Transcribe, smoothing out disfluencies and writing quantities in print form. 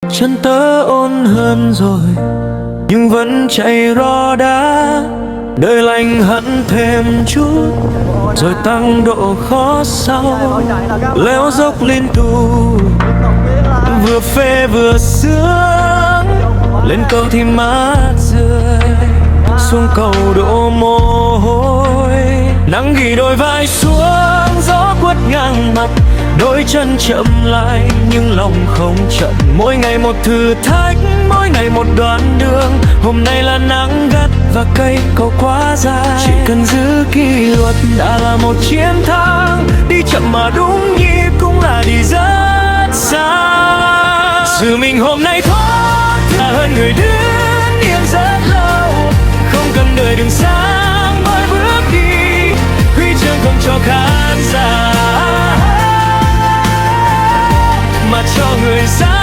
Chân tớ ôn hơn rồi nhưng vẫn chạy rò đá, đời lành hẳn thêm chút rồi tăng độ khó sau. Leo dốc liên tục vừa phê vừa sướng, lên cầu thì mát rượi, xuống cầu đổ mồ hôi. Nắng ghi đôi vai xuống, gió quất ngang mặt, đôi chân chậm lại nhưng lòng không chậm. Mỗi ngày một thử thách, mỗi ngày một đoạn đường. Hôm nay là nắng gắt và cây cầu quá dài, chỉ cần giữ kỷ luật đã là một chiến thắng. Đi chậm mà đúng nhịp cũng là đi rất xa. Sự mình hôm nay thoát là hơn người đứng yên rất lâu, không cần đợi đường sáng mới bước đi. Huy chương không cho khán giả mà cho người ra